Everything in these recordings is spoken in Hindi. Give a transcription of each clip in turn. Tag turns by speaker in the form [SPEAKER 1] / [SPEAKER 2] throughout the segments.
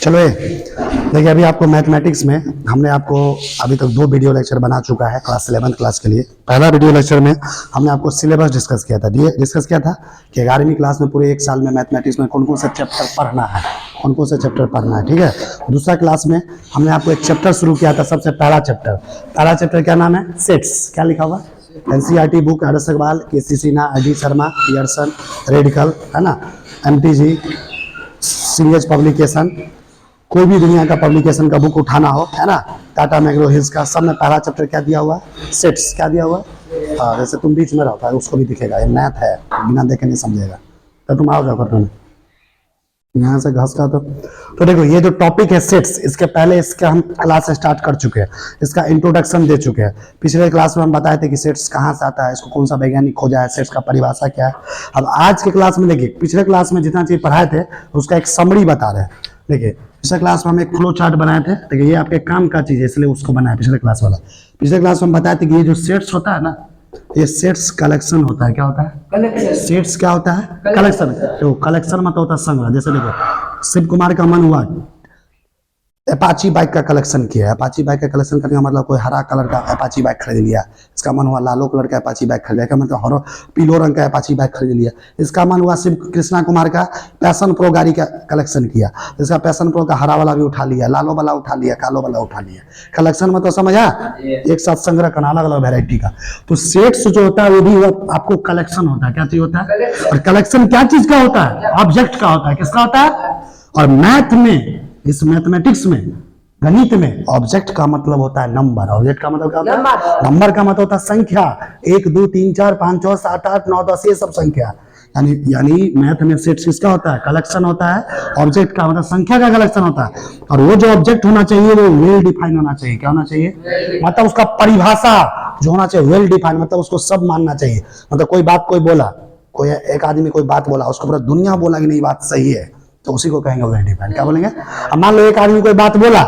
[SPEAKER 1] चलो देखिए, अभी आपको मैथमेटिक्स में हमने आपको अभी तक 2 वीडियो लेक्चर बना चुका है क्लास 11 क्लास के लिए। पहला वीडियो लेक्चर में हमने आपको सिलेबस डिस्कस किया था कि 11वीं क्लास में पूरे 1 साल में मैथमेटिक्स में कौन कौन सा चैप्टर पढ़ना है, ठीक है। दूसरा क्लास में हमने आपको एक चैप्टर शुरू किया था, सबसे पहला चैप्टर क्या नाम है? सेट्स। क्या लिखा हुआ? NCERT book, R S Agarwal, KC Sinha, ID Sharma, Pearson, Radical, है ना, MTG, सीएच पब्लिकेशन, कोई भी दुनिया का पब्लिकेशन का बुक उठाना हो, है ना, टाटा मैग्रो हिल्स का, सब में पहला चैप्टर क्या दिया हुआ है? सेट्स। क्या दिया हुआ है? हाँ, जैसे तुम बीच में रहता है उसको भी दिखेगा, ये मैथ है, बिना देखे नहीं समझेगा। तो तुम आओ क्या करना यहाँ से घास का। तो देखो, ये जो टॉपिक है सेट्स, इसके पहले इसका हम क्लास स्टार्ट कर चुके हैं, इसका इंट्रोडक्शन दे चुके हैं। पिछले क्लास में हम बताए थे कि सेट्स कहाँ से आता है, इसको कौन सा वैज्ञानिक खोजा है, सेट्स का परिभाषा क्या है। अब आज के क्लास में देखिए, पिछले क्लास में जितना चीज पढ़ाए थे उसका एक समरी बता रहे हैं। देखिए, पिछले क्लास में हम एक फ्लो चार्ट बनाए थे। देखिए, ये आपके काम का चीज है इसलिए उसको बनाया पिछले क्लास वाला। पिछले क्लास में हम बताए थे कि ये जो सेट्स होता है ना, ये सेट्स कलेक्शन होता है। क्या होता है? कलेक्शन। सेट्स क्या होता है? कलेक्शन। तो कलेक्शन मतलब होता है संग्रह। जैसे देखो, शिव कुमार का मन हुआ अपाची बाइक का कलेक्शन किया है। अपाची बाइक का कलेक्शन करने का मतलब कोई हरा कलर का अपाची बाइक खरीद लिया, इसका मन हुआ लालो कलर का अपाची बाइक खरीद लिया, क्या मतलब हरो पीलो रंग का अपाची बाइक खरीद लिया। इसका मन हुआ शिव कृष्णा कुमार का पैशन प्रो गाड़ी का कलेक्शन किया, इसका पैशन प्रो का हरा वाला भी उठा लिया, लालो वाला उठा लिया, कालो वाला उठा लिया। कलेक्शन मतलब समझा? एक साथ संग्रह करना अलग अलग वेरायटी का। तो सेट्स जो होता है वो भी आपको कलेक्शन होता है। क्या चीज होता है? और कलेक्शन क्या चीज का होता है? ऑब्जेक्ट का होता है। किसका होता है? और मैथ में, इस मैथमेटिक्स में, गणित में, ऑब्जेक्ट का मतलब होता है नंबर। ऑब्जेक्ट का मतलब क्या होता है? नंबर का मतलब होता है संख्या। 1 2 3 4 5 6 7 8 9 10 ये सब संख्या। यानी मैथ में सेट्स किसका होता है? कलेक्शन होता है। ऑब्जेक्ट का मतलब संख्या का कलेक्शन होता है। और वो जो ऑब्जेक्ट होना चाहिए वो वेल डिफाइन होना चाहिए। क्या होना चाहिए? मतलब उसका परिभाषा जो होना चाहिए वेल डिफाइन, मतलब उसको सब मानना चाहिए। मतलब कोई बात कोई बोला, कोई एक आदमी कोई बात बोला, उसको पूरा दुनिया बोला कि नहीं बात सही है, तो उसी को कहेंगे वेल डिफाइंड। क्या बोलेंगे? अब मान लो एक आदमी कोई बात बोला,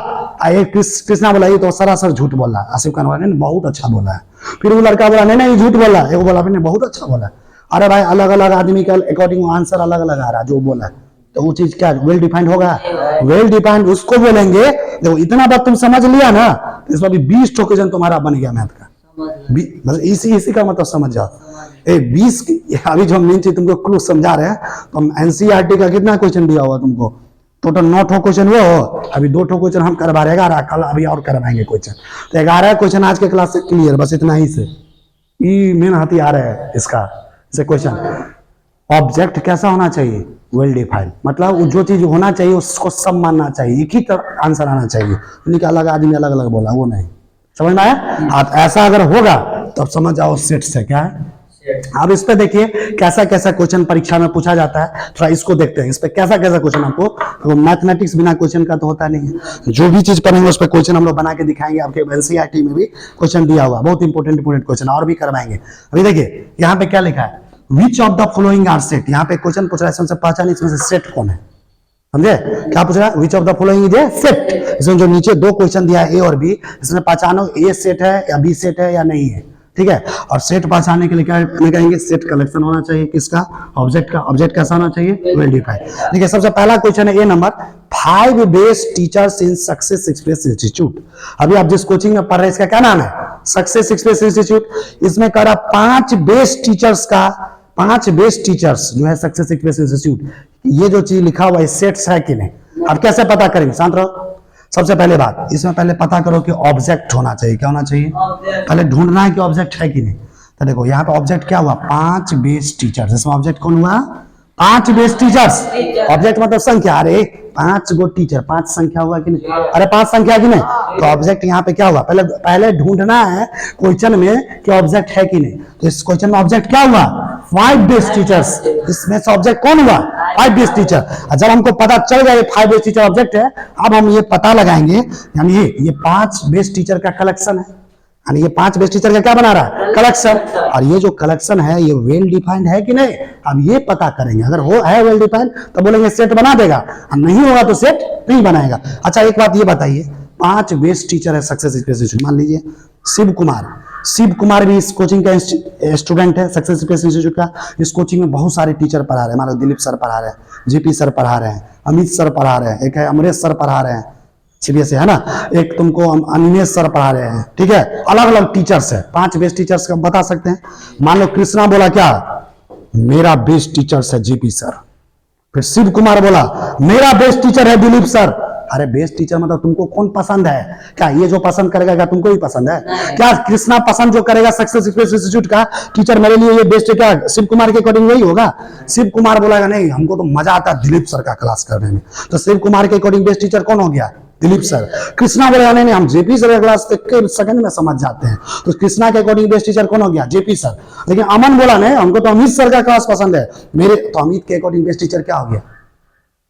[SPEAKER 1] एक कृष्णा बोला ये तो सरासर झूठ बोला, आसिफ खान वाले ने बहुत अच्छा बोला है। फिर वो लड़का बोला नहीं नहीं झूठ बोला, एक बोला फिर बहुत अच्छा बोला। अरे भाई, अलग अलग आदमी का अकॉर्डिंग आंसर अलग अलग आ रहा है जो बोला, तो वो चीज क्या वेल डिफाइंड होगा? वेल डिफाइंड उसको बोलेंगे। देखो, इतना बात तुम समझ लिया ना, इसमें भी 20 क्वेश्चन तुम्हारा बन गया मैथ का। बस इसी का मतलब समझ जाओ। 20 अभी जो मेन चीज तुमको क्लू समझा रहे हैं, तो हम NCERT का कितना क्वेश्चन दिया हुआ तुमको? टोटल 9 क्वेश्चन हुए हो। अभी 2 क्वेश्चन हम करवा रहे हैं, 11 कल अभी और करवाएंगे क्वेश्चन। तो 11 क्वेश्चन आज के क्लास से क्लियर, बस इतना ही से ये मेन हथियार है इसका। जैसे क्वेश्चन ऑब्जेक्ट कैसा होना चाहिए? Well defined. मतलब जो चीज होना चाहिए उसको सब मानना चाहिए, एक ही तरह आंसर आना चाहिए। उनका अलग आदमी अलग अलग बोला वो नहीं। समझ में आया? हाँ, ऐसा अगर होगा तब समझ जाओ सेट्स है। क्या है? अब इस पे देखिए कैसा कैसा क्वेश्चन परीक्षा में पूछा जाता है, थोड़ा इसको देखते हैं। इस पे कैसा कैसा क्वेश्चन आपको, तो मैथमेटिक्स बिना क्वेश्चन का तो होता नहीं है। जो भी चीज पढ़ेंगे उस पे क्वेश्चन हम लोग बना के दिखाएंगे। आपके NCERT में भी क्वेश्चन दिया हुआ, बहुत इंपोर्टेंट क्वेश्चन और भी करवाएंगे। अभी देखिए यहाँ पे क्या लिखा है, which of the following are set. यहाँ पे क्वेश्चन पूछ रहा है, इसमें पहचान इसमें से सेट कौन है। समझे? क्या पूछ रहा है? Which of the following is a set. इसमें जो नीचे 2 क्वेश्चन दिया है A और B, इसमें पहचानो A सेट है या B सेट है या नहीं है। ठीक है? और सेट पहचानने के लिए क्या कहेंगे? सेट कलेक्शन होना चाहिए। किसका? ऑब्जेक्ट का। ऑब्जेक्ट कैसा होना चाहिए? Well defined. देखिए, सबसे पहला क्वेश्चन है A number, 5 best teachers in success express institute. अभी आप जिस कोचिंग में पढ़ रहे हैं इसका क्या नाम है? Success express institute. इसमें कह रहा 5 बेस्ट टीचर्स का, 5 बेस्ट टीचर्स जो है सक्सेस एक्सप्रेस इंस्टीट्यूट। ये जो चीज लिखा हुआ है सेट्स है कि नहीं? अब कैसे पता करेंगे? शांत रहो। सबसे पहले बात, इसमें पहले पता करो कि ऑब्जेक्ट होना चाहिए। क्या होना चाहिए? पहले ढूंढना है कि ऑब्जेक्ट है कि नहीं। तो देखो यहाँ पे ऑब्जेक्ट क्या हुआ? 5 बेस्ट टीचर्स। इसमें ऑब्जेक्ट कौन हुआ? 5 बेस्ट टीचर्स। ऑब्जेक्ट मतलब संख्या। अरे 5 गो टीचर, 5 संख्या हुआ कि नहीं? अरे 5 संख्या कि नहीं? तो ऑब्जेक्ट यहाँ पे क्या हुआ? पहले ढूंढना है क्वेश्चन में कि ऑब्जेक्ट है कि नहीं। तो इस क्वेश्चन में ऑब्जेक्ट क्या हुआ? 5 बेस्ट टीचर्स। इसमें से ऑब्जेक्ट कौन हुआ? 5 बेस्ट टीचर। जब हमको पता चल गया 5 बेस्ट टीचर ऑब्जेक्ट है, अब हम ये पता लगाएंगे, यानी ये 5 बेस्ट टीचर का कलेक्शन है। यानी ये 5 बेस्ट टीचर का क्या बना रहा है? कलेक्शन। और ये जो कलेक्शन है ये वेल डिफाइंड है कि नहीं, अब ये पता करेंगे। अगर हो है वेल डिफाइंड तो बोलेंगे सेट बना देगा, और नहीं होगा तो सेट नहीं बनाएगा। अच्छा, एक बात ये बताइए, 5 बेस्ट टीचर है सक्सेस एक्सप्रेस। मान लीजिए शिव कुमार, शिव कुमार भी इस कोचिंग का स्टूडेंट है, सक्सेस एक्सप्रेस इंस्टीट्यूट का। इस कोचिंग में बहुत सारे टीचर पढ़ा रहे हैं, हमारे दिलीप सर पढ़ा रहे हैं, जेपी सर पढ़ा रहे हैं, अमित सर पढ़ा रहे हैं, एक है अमरेश सर पढ़ा रहे हैं, सीबीएसई है ना, एक तुमको अनिमेश सर पढ़ा रहे हैं, ठीक है। अलग अलग टीचर्स है, 5 बेस्ट टीचर्स का बता सकते हैं। मान लो कृष्णा बोला क्या, मेरा बेस्ट टीचर्स है जेपी सर। फिर शिव कुमार बोला मेरा बेस्ट टीचर है दिलीप सर। अरे बेस्ट टीचर मतलब तुमको कौन पसंद है? क्या ये जो पसंद करेगा क्या तुमको भी पसंद है? क्या कृष्णा पसंद जो करेगा सक्सेस एक्सप्रेस इंस्टीट्यूट का टीचर मेरे लिए ये बेस्ट है, क्या शिव कुमार के अकॉर्डिंग वही होगा? शिव कुमार बोलेगा नहीं हमको तो मजा आता है दिलीप सर का क्लास करने में, तो शिव कुमार के अकॉर्डिंग बेस्ट टीचर कौन हो गया? दिलीप सर। कृष्णा बोलेगा नहीं हम जेपी सर का क्लास एक सेकंड में समझ जाते हैं, तो कृष्णा के अकॉर्डिंग बेस्ट टीचर कौन हो गया? JP sir. लेकिन अमन बोला नहीं हमको तो अमित सर का क्लास पसंद है मेरे, तो अमित के अकॉर्डिंग बेस्ट टीचर क्या हो गया?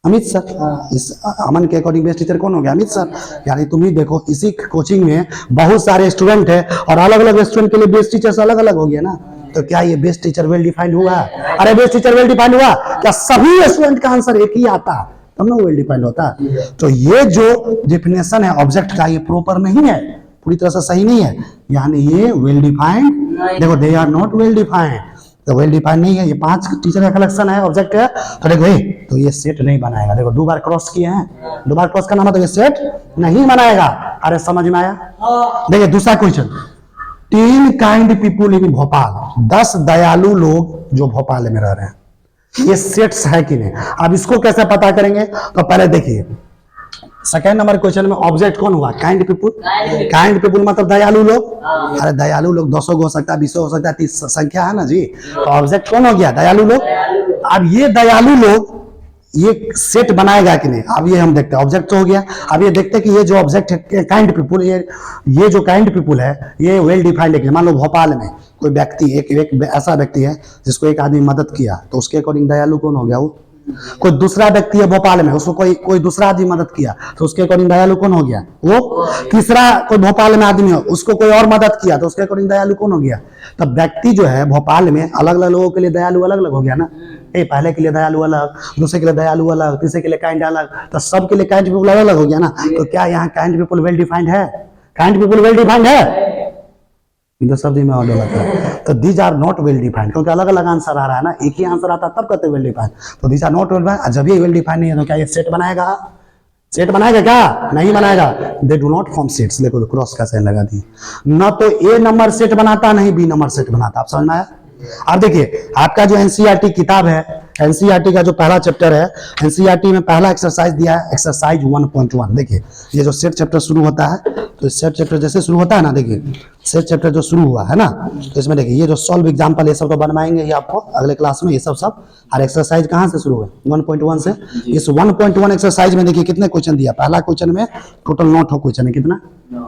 [SPEAKER 1] अमित सर। इस अमन के अकॉर्डिंग बेस्ट टीचर कौन हो गया? अमित सर। यानी तुम ही देखो इसी कोचिंग में बहुत सारे स्टूडेंट है और अलग अलग स्टूडेंट के लिए बेस्ट टीचर्स अलग अलग हो गया ना, तो क्या ये बेस्ट टीचर वेल डिफाइंड हुआ? अरे बेस्ट टीचर वेल डिफाइंड हुआ क्या? सभी स्टूडेंट का आंसर एक ही आता तब ना वेल डिफाइंड होता। तो ये जो डिफिनेशन है ऑब्जेक्ट का ये प्रॉपर नहीं है, पूरी तरह से सही नहीं है, यानी ये वेल डिफाइंड, देखो they are not well defined, तो वेल डिफाइंड नहीं है। ये 5 टीचर का कलेक्शन है, ऑब्जेक्ट है, तो देखो तो ये सेट नहीं बनाएगा। देखो 2 बार क्रॉस किए हैं, 2 बार क्रॉस करना मतलब ये सेट नहीं बनाएगा। अरे समझ में आया? देखिए दूसरा क्वेश्चन, 10 काइंड पीपुल इन भोपाल, 10 दयालु लोग जो भोपाल में रह रहे हैं, ये सेट्स है कि नहीं? अब इसको कैसे पता करेंगे? तो पहले देखिए सेकेंड नंबर क्वेश्चन में ऑब्जेक्ट कौन हुआ? Kind people. काइंड पीपुल मतलब दयालु लोग। अरे दयालु लोग 200 हो सकता है, 20 हो सकता है, 30 संख्या है ना जी, तो ऑब्जेक्ट कौन हो गया? दयालु लोग। अब ये दयालु लोग ये सेट बनाएगा कि नहीं? अब ये हम देखते हैं, ऑब्जेक्ट तो हो गया। अब ये देखते हैं कि ये जो ऑब्जेक्ट है काइंड पीपुल, ये जो काइंड पीपुल है ये वेल डिफाइंड है। मान लो भोपाल में कोई व्यक्ति एक ऐसा व्यक्ति है जिसको एक आदमी मदद किया, तो उसके अकॉर्डिंग दयालु कौन हो गया? वो। कोई दूसरा व्यक्ति है भोपाल में, उसको कोई दूसरा आदमी मदद किया, तो उसके अकॉर्डिंग दयालु कौन हो गया? वो। तीसरा कोई भोपाल में आदमी हो, उसको कोई और मदद किया, तो उसके अकॉर्डिंग दयालु कौन हो गया? तब व्यक्ति जो है भोपाल में अलग अलग लोगों के लिए दयालु अलग अलग हो गया ना। पहले के लिए दयालु अलग, दूसरे के लिए दयालु अलग, तीसरे के लिए काइंड अलग, तो सबके लिए काइंड पीपुल अलग अलग हो गया ना। तो क्या यहाँ काइंड पीपुल वेल डिफाइंड है? काइंड पीपुल वेल डिफाइंड है? तो सब्जी में ऑर्डर लगता है, तो these are not well defined, क्योंकि अलग अलग आंसर आ रहा है ना, एक ही आंसर आता तब कहते वेल डिफाइंड, तो these are not well defined. जब ये वेल डिफाइंड नहीं है तो क्या ये सेट बनाएगा? सेट बनाएगा क्या? नहीं बनाएगा। They do not form sets. देखो तो क्रॉस का साइन लगा दी, ना तो ए नंबर सेट बनाता नहीं बी नंबर सेट बनाता। आप समझ में आया? अब देखिए आपका जो एनसीईआरटी किताब है, एनसीईआरटी का जो पहला चैप्टर है, एनसीईआरटी में पहला एक्सरसाइज दिया है एक्सरसाइज 1.1। देखिए ये जो सेट चैप्टर शुरू होता है, तो सेट चैप्टर जैसे शुरू होता है ना, देखिए सेट चैप्टर जो शुरू हुआ है ना, तो इसमें देखिए ये जो सॉल्व एग्जांपल ये सब तो बनवाएंगे ये आपको अगले क्लास में, ये सब और एक्सरसाइज कहाँ से शुरू है? 1.1 से। इस 1.1 एक्सरसाइज में देखिए कितने क्वेश्चन दिया। पहला क्वेश्चन में टोटल 9 क्वेश्चन है। कितना?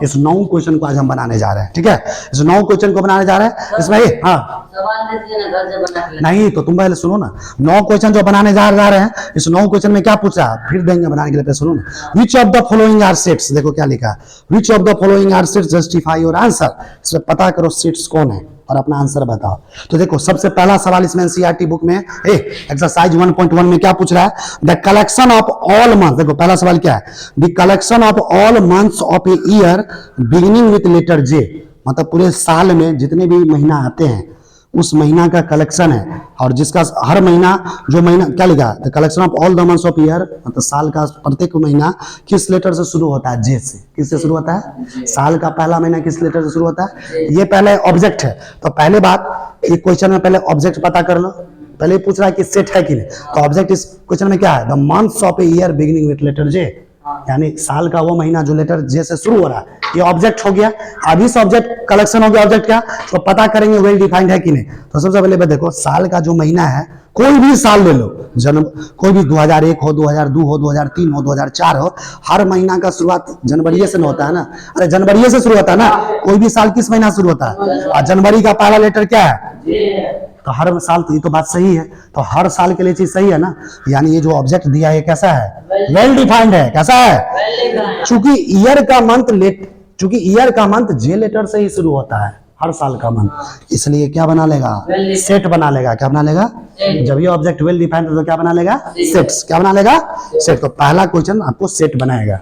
[SPEAKER 1] इस 9 क्वेश्चन को आज हम बनाने जा रहे हैं, ठीक है। इस 9 क्वेश्चन को बनाने जा रहे हैं, इसमें नहीं तो तुम पहले सुनो ना, 9 क्वेश्चन जो बनाने जा रहे हैं, इस 9 क्वेश्चन में क्या पूछा फिर देंगे बनाने के लिए, सुनो ना। Which of the following are sets, देखो क्या लिखा है, which of the following are sets justify your answer. इसमें पता करो सेट्स कौन है और अपना आंसर बताओ। तो देखो सबसे पहला सवाल इसमें एनसीईआरटी बुक में एक्सरसाइज 1.1 में क्या पूछ रहा है? The collection of all month, देखो पहला सवाल क्या है? The collection of all months of a year beginning with letter J, मतलब पूरे साल में जितने भी महीना आते हैं उस महीना का कलेक्शन है, और जिसका हर महीना जो महीना क्या लिखा है? The collection of all the months of year, मतलब साल का प्रत्येक महीना किस लेटर से शुरू होता है? जे से। किससे शुरू होता है? साल का पहला महीना किस लेटर से शुरू होता है? ये पहले ऑब्जेक्ट है। तो पहले बात एक क्वेश्चन में पहले ऑब्जेक्ट पता कर लो। पहले पूछ रहा है कि सेट है कि नहीं, तो ऑब्जेक्ट इस क्वेश्चन में क्या है? The months of a year beginning with letter J, यानी साल का वो महीना जो लेटर जे से शुरू हो रहा है, ये ऑब्जेक्ट हो गया। अब इस ऑब्जेक्ट कलेक्शन हो गया ऑब्जेक्ट का, तो पता करेंगे वेल डिफाइंड है कि नहीं। तो सबसे पहले देखो साल का जो महीना है, कोई भी साल ले लो, जन्म कोई भी 2001 हो, 2002 हो, 2003 हो, 2004 हो, हर महीना का शुरुआत जनवरी से होता है ना। अरे जनवरी से शुरू होता है ना, कोई भी साल किस महीना शुरू होता है? और जनवरी का पहला लेटर क्या है? तो हर साल, तो ये तो बात सही है, तो हर साल के लिए चीज सही है ना। यानी ये जो ऑब्जेक्ट दिया है कैसा है? वेल डिफाइंड है। कैसा है? चूंकि ईयर का मंथ जे लेटर से ही शुरू होता है, हर साल का मंथ, इसलिए क्या बना लेगा? सेट बना लेगा। क्या बना लेगा? जब ये ऑब्जेक्ट वेल डिफाइंड तो क्या बना लेगा? सेट्स। क्या बना लेगा? सेट। तो पहला क्वेश्चन आपको सेट बनाएगा।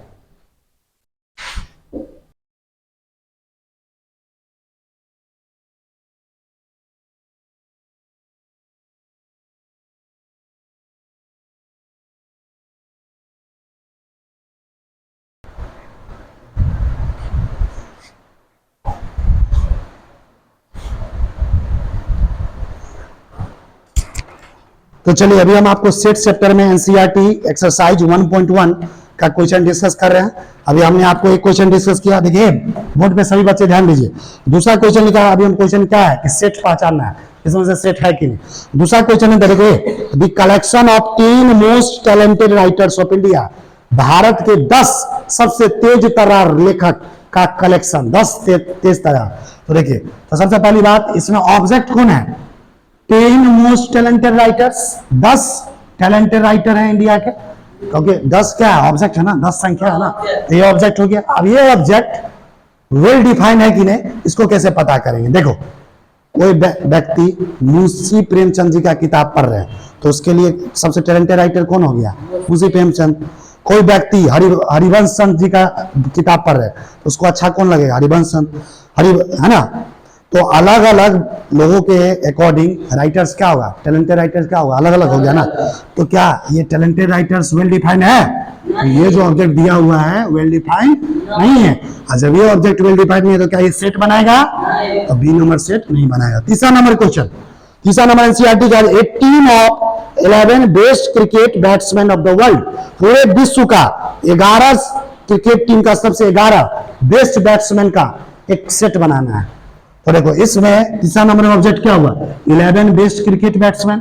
[SPEAKER 1] तो चलिए अभी हम आपको सेट चैप्टर में एनसीईआरटी एक्सरसाइज 1.1 का क्वेश्चन डिस्कस कर रहे हैं। अभी हमने आपको एक क्वेश्चन डिस्कस किया, देखिए बोर्ड पे सभी बच्चे ध्यान दीजिए। दूसरा क्वेश्चन लिखा है, अभी हम क्वेश्चन क्या है कि सेट पहचानना है, इसमें से सेट है कि नहीं। दूसरा क्वेश्चन है देखिए, the collection of 10 most talented writers of India, Bharat के 10 सबसे तेज तर्रार लेखक का कलेक्शन, 10 तेज तर्रार। तो देखिए, तो सबसे पहली बात, इसमें ऑब्जेक्ट कौन है? 10 most talented writers, 10 talented writer हैं इंडिया के, क्योंकि 10 क्या है? ऑब्जेक्ट है ना, 10 संख्या है ना, तो ये ऑब्जेक्ट हो गया। अब ये ऑब्जेक्ट वेल डिफाइंड है कि नहीं, इसको कैसे पता करेंगे? देखो, कोई व्यक्ति मुंशी प्रेमचंद जी का किताब पढ़ रहे हैं, तो उसके लिए सबसे टैलेंटेड राइटर कौन हो गया? मुंशी प्रेमचंद। कोई व्यक्ति हरिवंश चंद जी का किताब पढ़ रहे हैं, तो उसको अच्छा कौन लगेगा? हरिवंश चंद, है ना। तो अलग अलग लोगों के अकॉर्डिंग राइटर्स क्या होगा? टैलेंटेड राइटर्स क्या होगा? अलग अलग हो गया ना। तो क्या ये टैलेंटेड राइटर्स वेल डिफाइंड है? तो ये जो ऑब्जेक्ट दिया हुआ है वेल डिफाइंड नहीं है। और जब ये ऑब्जेक्ट वेल डिफाइंड नहीं है, तो क्या ये सेट बनाएगा? तो बी नंबर सेट नहीं बनाएगा। तीसरा नंबर क्वेश्चन, तीसरा नंबर एनसीईआरटी का, 18 of 11 best cricket batsman of the world, पूरे विश्व का 11 क्रिकेट टीम का सबसे 11 बेस्ट बैट्समैन का एक सेट बनाना है। तो देखो, इसमें तीसरा नंबर में ऑब्जेक्ट क्या हुआ? 11 बेस्ट क्रिकेट बैट्समैन,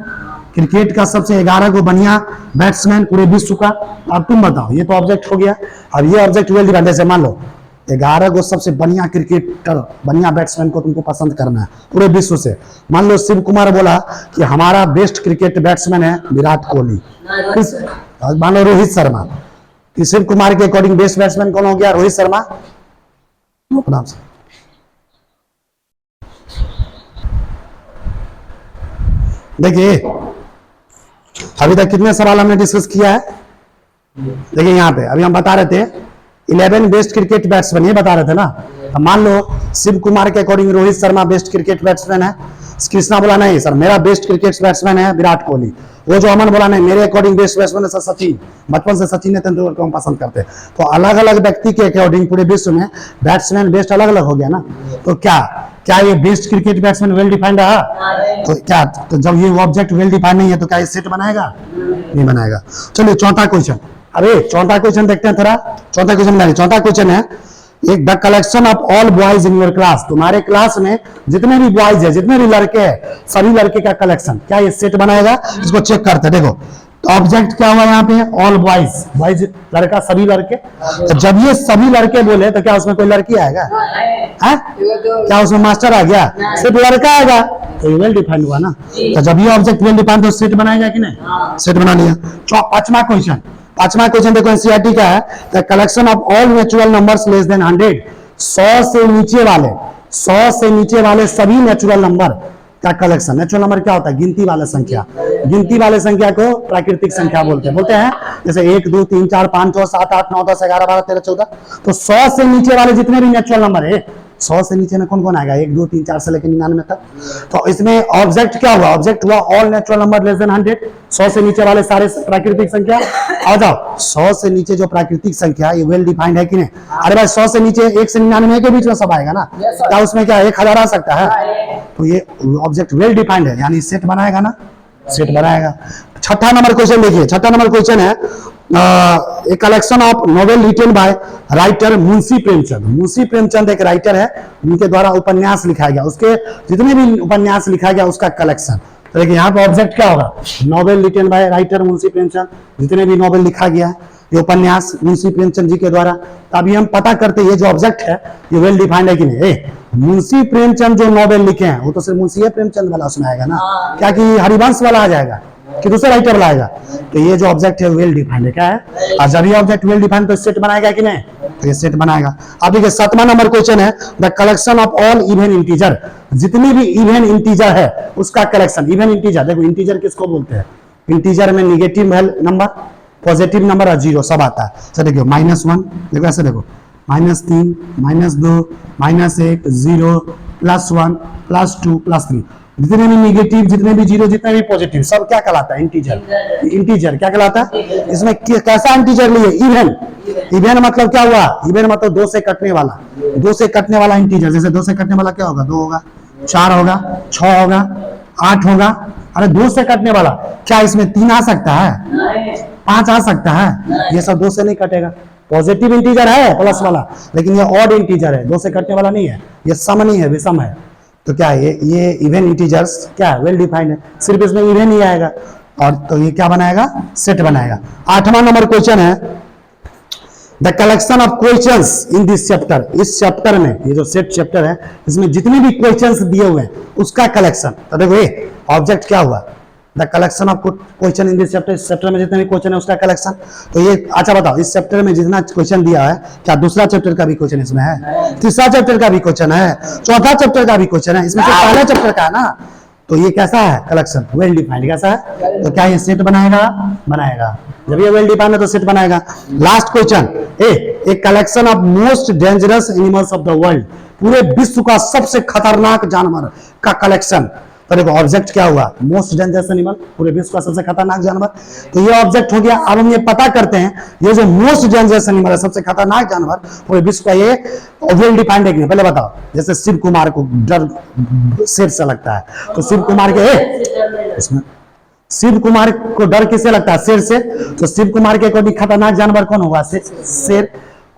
[SPEAKER 1] क्रिकेट का सबसे 11 को बढ़िया बैट्समैन पूरे विश्व का। अब तुम बताओ, ये तो ऑब्जेक्ट हो गया। अब ये ऑब्जेक्ट वेल डिफाइंड, जैसे मान लो 11 को सबसे बढ़िया क्रिकेटर, बढ़िया बैट्समैन को तुमको पसंद करना है पूरे विश्व से। मान लो शिव कुमार बोला कि हमारा बेस्ट क्रिकेट बैट्समैन है विराट कोहली, मान लो रोहित शर्मा, कि शिव कुमार के अकॉर्डिंग बेस्ट बैट्समैन कौन हो गया? रोहित शर्मा। देखिए, अभी तक कितने सवाल हमने डिस्कस किया है? देखिए यहाँ पे अभी हम बता रहे थे 11 बेस्ट क्रिकेट बैट्समैन, ये बता रहे थे ना। अब मान लो शिव कुमार के according Rohit Sharma best cricket batsman है, कृष्णा बोला नहीं सर मेरा बेस्ट क्रिकेट बैट्समैन है विराट कोहली, वो जो अमन बोला नहीं मेरे अकॉर्डिंग बेस्ट बैट्समैन है सर सचिन, बचपन से सचिन तेंदुलकर को हम पसंद करते हैं। तो अलग अलग व्यक्ति के अकॉर्डिंग पूरे विश्व में बैट्समैन बेस्ट अलग अलग हो गया ना। तो क्या ये best cricket batsman well defined रहा? तो क्या, तो जब ये ऑब्जेक्ट वेल डिफाइंड नहीं है, तो क्या ये सेट बनाएगा? नहीं बनाएगा। चलिए चौथा क्वेश्चन, अरे चौथा क्वेश्चन देखते हैं थोड़ा। चौथा क्वेश्चन, चौथा क्वेश्चन है, एक the collection of all boys in your class, तुम्हारे क्लास में जितने भी बॉयज है, जितने भी लड़के हैं, सभी लड़के का कलेक्शन, क्या ये सेट बनाएगा? इसको चेक करते हैं। देखो, तो ऑब्जेक्ट क्या हुआ यहाँ पे? ऑल बॉयज, बॉयज लड़का, सभी लड़के। तो जब ये सभी लड़के बोले, तो क्या उसमें कोई लड़की आएगा? क्या उसमें मास्टर आ गया? सिर्फ लड़का आएगा, तो ये वेल डिफाइंड हुआ ना। तो जब ये ऑब्जेक्ट वेल डिफाइंड, तो सेट बनाएगा कि नहीं? सेट बना लिया। पांचवा क्वेश्चन, पांचवा क्वेश्चन देखो एनसीईआरटी का है, the collection of all natural numbers less than 100, 100 से नीचे वाले, 100 से नीचे वाले सभी नेचुरल नंबर का कलेक्शन। नेचुरल नंबर क्या होता है? गिनती वाले संख्या। गिनती वाले संख्या को प्राकृतिक संख्या बोलते हैं। जैसे 1 2 3 4 5 6 7 8 9 10 11 12 13 14। तो 100 से नीचे वाले जितने भी नेचुरल नंबर है, 100 से नीचे में कौन कौन आएगा? 1 2 3 4 से लेकर 99 तक। तो इसमें ऑब्जेक्ट क्या हुआ? ऑब्जेक्ट हुआ all natural number less than 100, 100 से नीचे वाले सारे प्राकृतिक संख्या। आ जाओ, 100 से नीचे जो प्राकृतिक संख्या, ये वेल डिफाइंड है कि नहीं? अरे भाई 100 से नीचे 1 से 99 के बीच में सब आएगा ना, क्या उसमें क्या 1000 आ सकता है? तो ये ऑब्जेक्ट वेल डिफाइंड है, यानी सेट बनाएगा ना, सेट बनाएगा। छठा नंबर क्वेश्चन देखिए, छठा नंबर क्वेश्चन है, a collection of novel written by writer Munshi Premchand. Munshi Premchand एक राइटर है, उनके द्वारा उपन्यास लिखा गया, उसके जितने भी उपन्यास लिखा गया उसका कलेक्शन। तो देखिए यहाँ पे ऑब्जेक्ट क्या होगा? Novel written by writer Munshi Premchand, जितने भी नॉवेल लिखा गया है, ये उपन्यास मुंशी प्रेमचंद जी के द्वारा। अभी हम पता करते ये जो ऑब्जेक्ट है ये वेल डिफाइंड है कि नहीं। मुंशी प्रेमचंद जो नॉवेल लिखे हैं, वो तो सिर्फ मुंशी प्रेमचंद वाला उसमें आएगा ना, क्या कि हरिवंश वाला आ जाएगा कि दूसरा राइटर वाला आएगा? तो ये जो ऑब्जेक्ट है वेल डिफाइंड है, क्या है? और जब ये ऑब्जेक्ट वेल डिफाइंड, तो सेट बनाएगा कि नहीं? तो ये सेट बनाएगा। अब देखिए 7वां नंबर क्वेश्चन है, the collection of all even integer, जितनी भी इवन इंटीजर है उसका कलेक्शन। इवन इंटीजर, देखो इंटीजर किसको बोलते हैं? इंटीजर में निगेटिव नंबर, पॉजिटिव नंबर और जीरो सब आता है। तो देखियो -1, देखो ऐसे देखो, -3 -2 -1 0 +1 +2 +3, जितने भी निगेटिव, जितने भी जीरो, जितने भी पॉजिटिव, सब क्या कहलाता है? इंटीजर। इंटीजर क्या कहलाता है? इसमें कैसा इंटीजर लिए? इवन। इवन मतलब क्या हुआ? इवन मतलब 2 से कटने वाला, 2 से कटने वाला इंटीजर। जैसे 2 से कटने वाला क्या होगा? 2 होगा, 4 होगा, 6 होगा, 8 होगा। अरे 2 से कटने वाला, क्या इसमें 3 आ सकता है? 5 आ सकता है? ये सब 2 से नहीं कटेगा। पॉजिटिव इंटीजर है प्लस वाला, लेकिन ये ऑड इंटीजर है, 2 से कटने वाला नहीं है, ये सम नहीं है, विषम है। तो क्या है ये इवन इंटीजर्स क्या है? वेल डिफाइंड है, सिर्फ इसमें इवन ही आएगा। और तो ये क्या बनाएगा? सेट बनाएगा। 8वां नंबर क्वेश्चन है, the collection of questions in this chapter. इस चैप्टर में, ये जो सेट चैप्टर है, इसमें जितने भी क्वेश्चंस दिए हुए हैं उसका कलेक्शन। तो देखो ये ऑब्जेक्ट क्या हुआ? The collection of question in this chapter. इस चैप्टर में जितने भी क्वेश्चन है उसका कलेक्शन। तो ये अच्छा बताओ, इस चैप्टर में जितना क्वेश्चन दिया है, क्या दूसरा चैप्टर का भी क्वेश्चन इसमें है? तीसरा चैप्टर का भी क्वेश्चन है, चौथा चैप्टर का भी क्वेश्चन है, इसमें से पहला चैप्टर का है ना। तो ये कैसा है? Collection, well defined. कैसा है? तो क्या ये सेट बनाएगा? बनाएगा। जब ये वेल डिफाइंड है तो सेट बनाएगा। Last question, A collection of most dangerous animals of the world. पूरे विश्व का सबसे खतरनाक जानवर का कलेक्शन। तो देखो ऑब्जेक्ट क्या हुआ? मोस्ट डेंजरस एनिमल, पूरे विश्व का सबसे खतरनाक जानवर। तो ये ऑब्जेक्ट हो गया। अब हम ये पता करते हैं, ये जो मोस्ट डेंजरस एनिमल है, सबसे खतरनाक जानवर पूरे विश्व का, ये वेल डिफाइंड है कि नहीं? पहले बताओ। जैसे शिव कुमार को डर शेर से लगता है, तो शिव कुमार के इसमें शिव कुमार को डर किससे लगता है? शेर से। तो शिव कुमार के अकॉर्डिंग खतरनाक जानवर कौन होगा? शेर।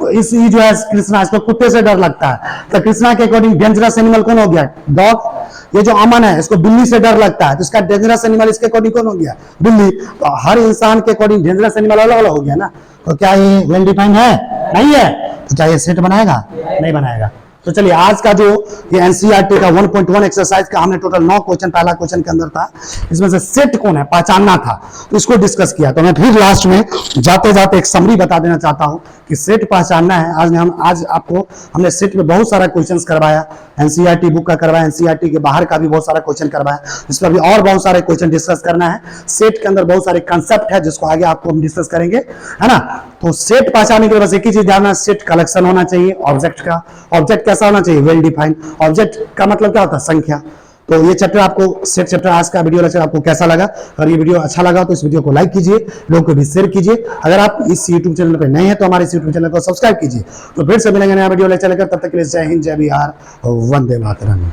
[SPEAKER 1] इस जो है कृष्णा, इसको कुत्ते से डर लगता है, तो कृष्णा के अकॉर्डिंग डेंजरस एनिमल कौन हो गया? डॉग। ये जो अमन है, इसको बिल्ली से डर लगता है, तो इसका डेंजरस एनिमल इसके अकॉर्डिंग कौन हो गया? बिल्ली। तो हर इंसान के अकॉर्डिंग डेंजरस एनिमल अलग अलग हो गया ना। तो क्या ये वेल डिफाइंड है? नहीं है। तो क्या ये सेट बनाएगा? नहीं बनाएगा। तो चलिए आज का जो ये एनसीईआरटी का 1.1 एक्सरसाइज का हमने टोटल 9 क्वेश्चन, पहला क्वेश्चन के अंदर था, इसमें से सेट कौन है पहचानना था, तो इसको डिस्कस किया। तो मैं फिर लास्ट में जाते जाते एक समरी बता देना चाहता हूं कि सेट पहचानना है। आज आपको हमने सेट में बहुत सारा क्वेश्चंस करवाया, एनसीईआरटी बुक का करवाया, एनसीईआरटी के बाहर का भी बहुत सारा क्वेश्चन करवाया, इस पर भी और बहुत सारे क्वेश्चन डिस्कस करना है। सेट के अंदर बहुत सारे कंसेप्ट है जिसको आगे आपको हम डिस्कस करेंगे, है ना। तो सेट पहचानने के लिए बस एक ही चीज जानना, सेट कलेक्शन होना चाहिए ऑब्जेक्ट का। ऑब्जेक्ट कैसा होना चाहिए? Well defined. ऑब्जेक्ट का मतलब क्या होता है? संख्या। तो ये चैप्टर आपको, सेट चैप्टर आज का वीडियो लेक्चर आपको कैसा लगा? अगर ये वीडियो अच्छा लगा तो इस वीडियो को लाइक कीजिए, लोगों को भी शेयर कीजिए। अगर आप इस यूट्यूब चैनल पर नए हैं तो हमारे इस यूट्यूब चैनल को सब्सक्राइब कीजिए। तो फिर से मिलेंगे नया वीडियो लेक्चर लेकर, तब तक के लिए जय हिंद, जय बिहार, वंदे मातरम।